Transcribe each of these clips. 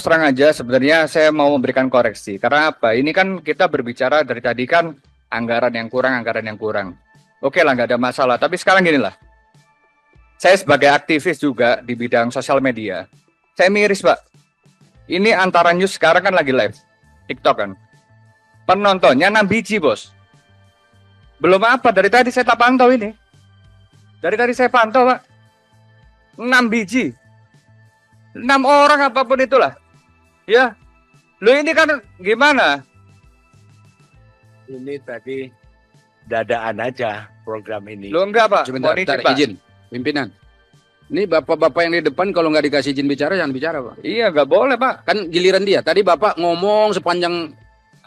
terang aja sebenarnya saya mau memberikan koreksi. Karena apa? Ini kan kita berbicara dari tadi kan anggaran yang kurang, anggaran yang kurang. Oke lah, nggak ada masalah. Tapi sekarang gini lah. Saya sebagai aktivis juga di bidang sosial media. Saya miris, Pak. Ini Antara News sekarang kan lagi live. TikTok kan. Penontonnya 6 biji, Bos. Belum apa, dari tadi saya tak pantau ini. Dari tadi saya pantau, Pak. 6 biji. 6 orang apapun itulah. Ya. Lo ini kan gimana? Ini tadi dadaan aja program ini. Lo enggak, Pak. Sebentar, Pak. izin, pimpinan. Ini bapak-bapak yang di depan kalau nggak dikasih izin bicara, jangan bicara, Pak. Iya, nggak boleh, Pak. Kan giliran dia. Tadi bapak ngomong sepanjang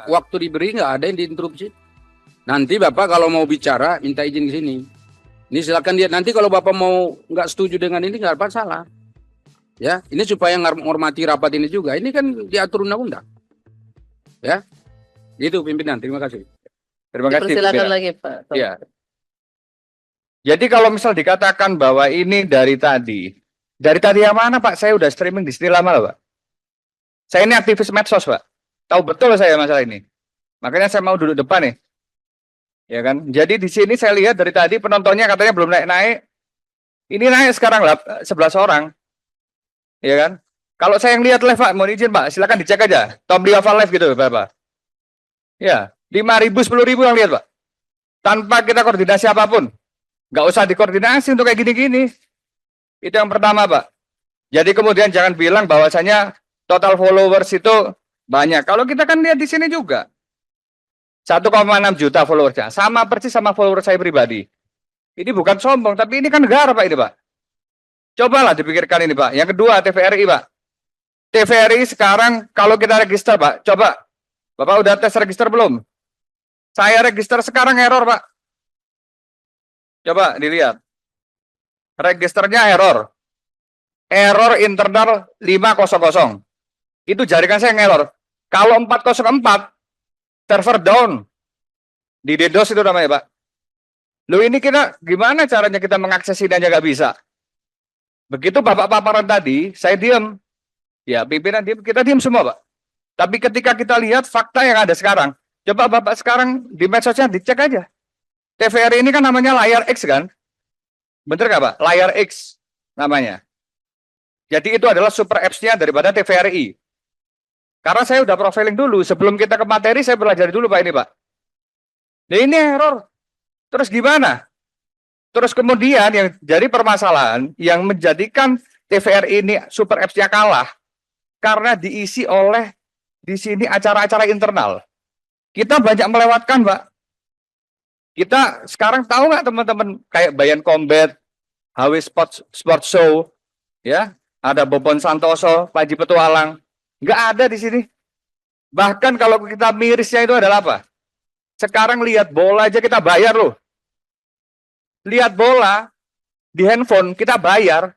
waktu diberi, nggak ada yang diinterupsi. Nanti bapak kalau mau bicara, minta izin ke sini. Ini silakan dia. Nanti kalau bapak mau nggak setuju dengan ini, nggak apa salah. Ya, ini supaya menghormati rapat ini juga. Ini kan diatur undang-undang. Ya, itu pimpinan. Terima kasih. Terima kasih. Silakan lagi, Pak. Ya. Jadi kalau misal dikatakan bahwa ini dari tadi yang mana, Pak? Saya udah streaming di sini lama loh, Pak. Saya ini aktivis medsos, Pak. Tahu betul saya masalah ini. Makanya saya mau duduk depan nih. Ya kan? Jadi di sini saya lihat dari tadi penontonnya katanya belum naik-naik. Ini naik sekarang lah 11 orang. Ya kan? Kalau saya yang lihat live, Pak, mohon izin, Pak, silakan dicek aja. Top Liava live gitu, Bapak. Ya, 5.000, 10.000 yang lihat, Pak. Tanpa kita koordinasi apapun. Nggak usah dikoordinasi untuk kayak gini-gini. Itu yang pertama, Pak. Jadi kemudian jangan bilang bahwasanya total followers itu banyak. Kalau kita kan lihat di sini juga. 1,6 juta followersnya. Sama persis sama follower saya pribadi. Ini bukan sombong, tapi ini kan negara, Pak, ini, Pak. Cobalah dipikirkan ini, Pak. Yang kedua, TVRI, Pak. TVRI sekarang kalau kita register, Pak. Coba. Bapak udah tes register belum? Saya register sekarang error, Pak. Coba dilihat. Registernya error. Error internal 500. Itu jaringan saya yang error. Kalau 404, server down. Di DDoS itu namanya, Pak. Loh, ini kita gimana caranya kita mengakses ini aja nggak bisa. Begitu Bapak paparan tadi, saya diam. Ya, pimpinan diam, kita diam semua, Pak. Tapi ketika kita lihat fakta yang ada sekarang, coba Bapak sekarang di medsosnya dicek aja. TVRI ini kan namanya Layar X kan? Bener nggak, Pak? Layar X namanya. Jadi itu adalah super apps-nya daripada TVRI. Karena saya udah profiling dulu. Sebelum kita ke materi, saya belajar dulu, Pak, ini, Pak. Nah, ini error. Terus gimana? Terus kemudian yang jadi permasalahan, yang menjadikan TVRI ini super apps-nya kalah, karena diisi oleh di sini acara-acara internal. Kita banyak melewatkan, Pak. Kita sekarang tahu nggak teman-teman kayak Bayan Combat, HW Sport Show, ya, ada Bobon Santoso, Panji Petualang, nggak ada di sini. Bahkan kalau kita mirisnya itu adalah apa? Sekarang lihat bola aja kita bayar loh. Lihat bola di handphone kita bayar.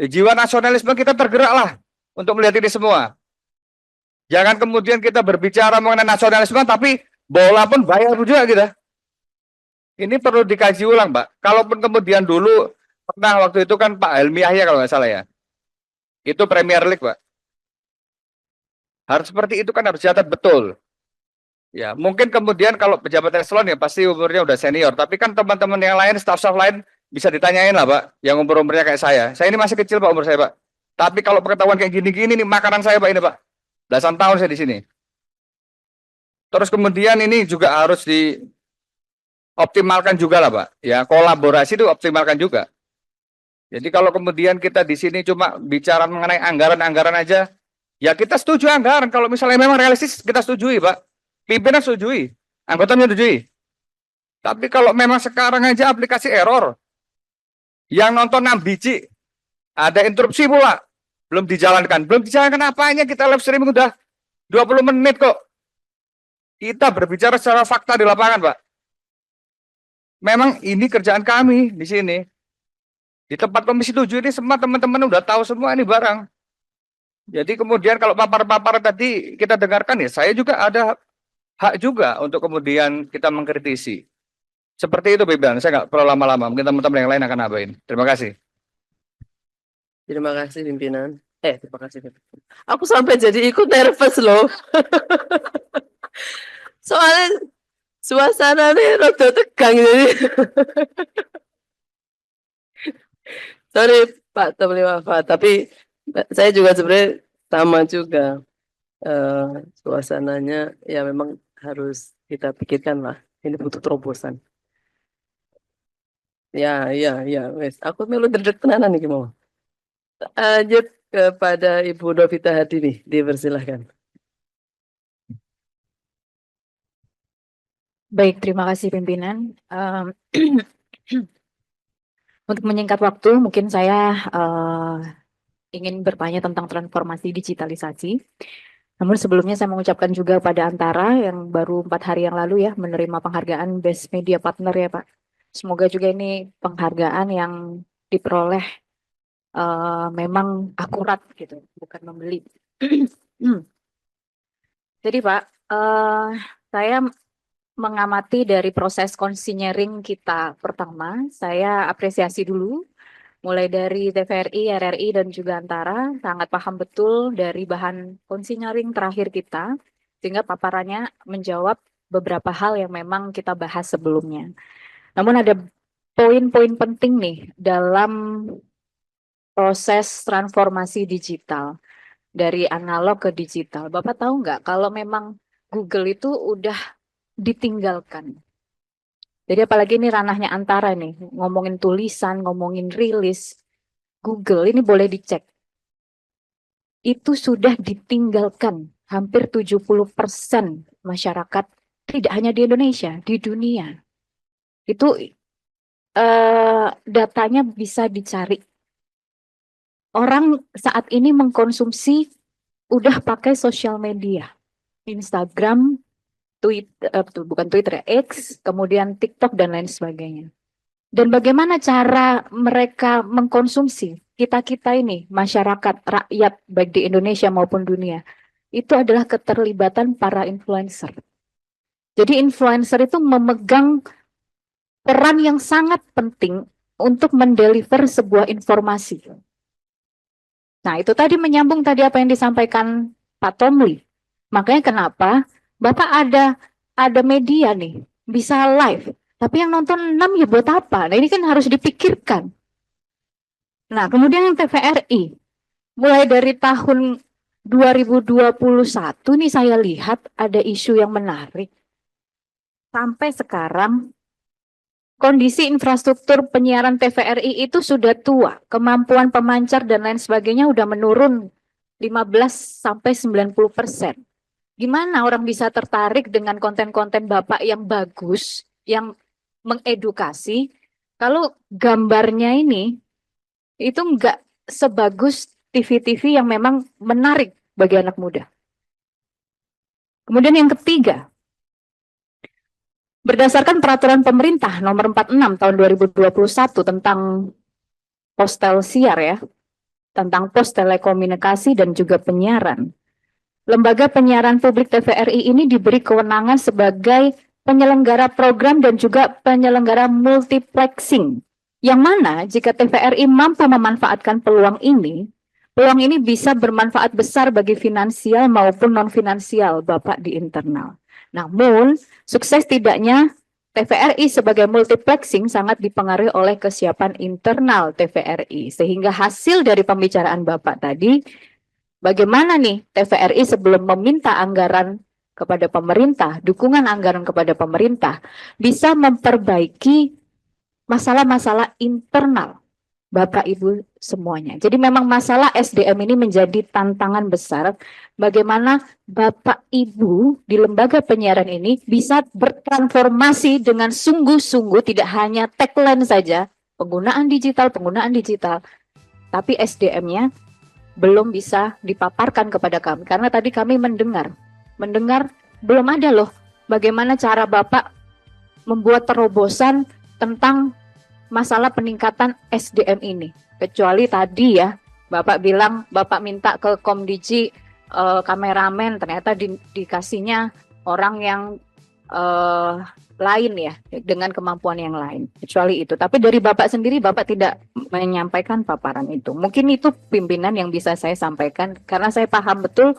Jiwa nasionalisme kita tergerak lah untuk melihat ini semua. Jangan kemudian kita berbicara mengenai nasionalisme tapi bola pun bayar juga kita. Ini perlu dikaji ulang, Pak. Kalaupun kemudian dulu pernah waktu itu kan Pak Helmi Yahya kalau nggak salah ya. Itu Premier League, Pak. Harus seperti itu kan harus catat betul. Ya, mungkin kemudian kalau pejabat eselon ya pasti umurnya udah senior. Tapi kan teman-teman yang lain, staff-staff lain bisa ditanyain lah, Pak. Yang umur-umurnya kayak saya. Saya ini masih kecil, Pak, umur saya, Pak. Tapi kalau pengetahuan kayak gini-gini nih makanan saya, Pak, ini, Pak. Belasan tahun saya di sini. Terus kemudian ini juga harus dioptimalkan juga lah, Pak. Ya, kolaborasi itu optimalkan juga. Jadi kalau kemudian kita di sini cuma bicara mengenai anggaran-anggaran aja, ya kita setuju anggaran. Kalau misalnya memang realistis, kita setujui, Pak. Pimpinan setujui, anggota menyetujui. Tapi kalau memang sekarang aja aplikasi error, yang nonton 6 biji, ada interupsi pula, belum dijalankan. Belum dijalankan apanya, kita live streaming udah 20 menit kok. Kita berbicara secara fakta di lapangan, Pak. Memang ini kerjaan kami di sini. Di tempat Komisi 7 ini semua teman-teman udah tahu semua ini barang. Jadi kemudian kalau papar-papar tadi kita dengarkan ya, saya juga ada hak juga untuk kemudian kita mengkritisi. Seperti itu, Pimpinan. Saya nggak perlu lama-lama. Mungkin teman-teman yang lain akan nambahin. Terima kasih. Terima kasih, pimpinan. Terima kasih. Aku sampai jadi ikut nervous loh. Soalnya suasananya rada tegang jadi. Sorry Pak Tomli Wafa, tapi saya juga sebenarnya sama juga. Suasananya ya memang harus kita pikirkan lah. Ini butuh terobosan. Ya, wes. Aku melu derdek tenanan nih mau. Lanjut kepada Ibu Novita Hardini, dipersilahkan. Baik, terima kasih pimpinan. Untuk menyingkat waktu, mungkin saya ingin bertanya tentang transformasi digitalisasi. Namun sebelumnya saya mengucapkan juga pada Antara yang baru 4 hari yang lalu ya menerima penghargaan Best Media Partner ya Pak. Semoga juga ini penghargaan yang diperoleh memang akurat gitu, bukan membeli. Jadi Pak, saya mengamati dari proses konsinyering kita pertama, saya apresiasi dulu mulai dari TVRI, RRI, dan juga Antara sangat paham betul dari bahan konsinyering terakhir kita, sehingga paparannya menjawab beberapa hal yang memang kita bahas sebelumnya. Namun ada poin-poin penting nih dalam proses transformasi digital dari analog ke digital. Bapak tahu nggak kalau memang Google itu udah ditinggalkan. Jadi apalagi ini ranahnya Antara nih, ngomongin tulisan, ngomongin rilis, Google ini boleh dicek. Itu sudah ditinggalkan hampir 70% masyarakat, tidak hanya di Indonesia, di dunia. Itu datanya bisa dicari. Orang saat ini mengkonsumsi udah pakai sosial media, Instagram, Twitter, bukan Twitter ya, X, kemudian TikTok dan lain sebagainya. Dan bagaimana cara mereka mengkonsumsi kita-kita ini, masyarakat, rakyat, baik di Indonesia maupun dunia, itu adalah keterlibatan para influencer. Jadi influencer itu memegang peran yang sangat penting untuk mendeliver sebuah informasi. Nah, itu tadi menyambung tadi apa yang disampaikan Pak Tomli. Makanya kenapa Bapak ada media nih, bisa live. Tapi yang nonton 6 ya buat apa? Nah ini kan harus dipikirkan. Nah kemudian yang TVRI, mulai dari tahun 2021 nih saya lihat ada isu yang menarik. Sampai sekarang kondisi infrastruktur penyiaran TVRI itu sudah tua. Kemampuan pemancar dan lain sebagainya udah menurun 15-90%. Gimana orang bisa tertarik dengan konten-konten Bapak yang bagus, yang mengedukasi, kalau gambarnya ini itu enggak sebagus TV-TV yang memang menarik bagi anak muda. Kemudian yang ketiga, berdasarkan peraturan pemerintah nomor 46 tahun 2021 tentang postel siar ya, tentang pos telekomunikasi dan juga penyiaran. Lembaga penyiaran publik TVRI ini diberi kewenangan sebagai penyelenggara program dan juga penyelenggara multiplexing. Yang mana jika TVRI mampu memanfaatkan peluang ini bisa bermanfaat besar bagi finansial maupun non-finansial Bapak di internal. Namun, sukses tidaknya TVRI sebagai multiplexing sangat dipengaruhi oleh kesiapan internal TVRI. Sehingga hasil dari pembicaraan Bapak tadi, bagaimana nih TVRI sebelum meminta anggaran kepada pemerintah, dukungan anggaran kepada pemerintah, bisa memperbaiki masalah-masalah internal Bapak Ibu semuanya. Jadi memang masalah SDM ini menjadi tantangan besar. Bagaimana Bapak Ibu di lembaga penyiaran ini bisa bertransformasi dengan sungguh-sungguh, tidak hanya tagline saja, penggunaan digital, tapi SDM-nya belum bisa dipaparkan kepada kami. Karena tadi kami mendengar belum ada loh bagaimana cara Bapak membuat terobosan tentang masalah peningkatan SDM ini. Kecuali tadi ya, Bapak bilang Bapak minta ke Komdiji kameramen, ternyata dikasihnya orang yang lain ya, dengan kemampuan yang lain, kecuali itu. Tapi dari Bapak sendiri, Bapak tidak menyampaikan paparan itu. Mungkin itu pimpinan yang bisa saya sampaikan, karena saya paham betul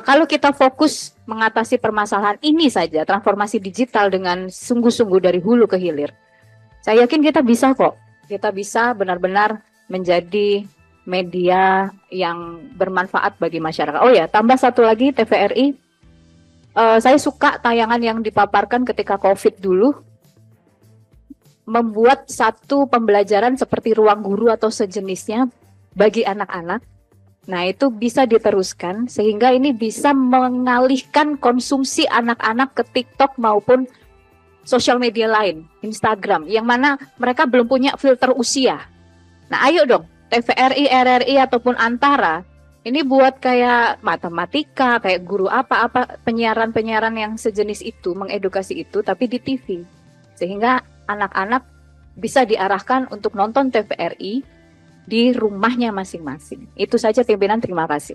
kalau kita fokus mengatasi permasalahan ini saja, transformasi digital dengan sungguh-sungguh dari hulu ke hilir, saya yakin kita bisa kok. Kita bisa benar-benar menjadi media yang bermanfaat bagi masyarakat. Oh ya, tambah satu lagi TVRI. Saya suka tayangan yang dipaparkan ketika COVID dulu, membuat satu pembelajaran seperti ruang guru atau sejenisnya bagi anak-anak. Nah, itu bisa diteruskan sehingga ini bisa mengalihkan konsumsi anak-anak ke TikTok maupun sosial media lain, Instagram, yang mana mereka belum punya filter usia. Nah, ayo dong, TVRI, RRI, ataupun Antara, ini buat kayak matematika, kayak guru apa-apa, penyiaran-penyiaran yang sejenis itu, mengedukasi itu, tapi di TV. Sehingga anak-anak bisa diarahkan untuk nonton TVRI di rumahnya masing-masing. Itu saja pimpinan, terima kasih.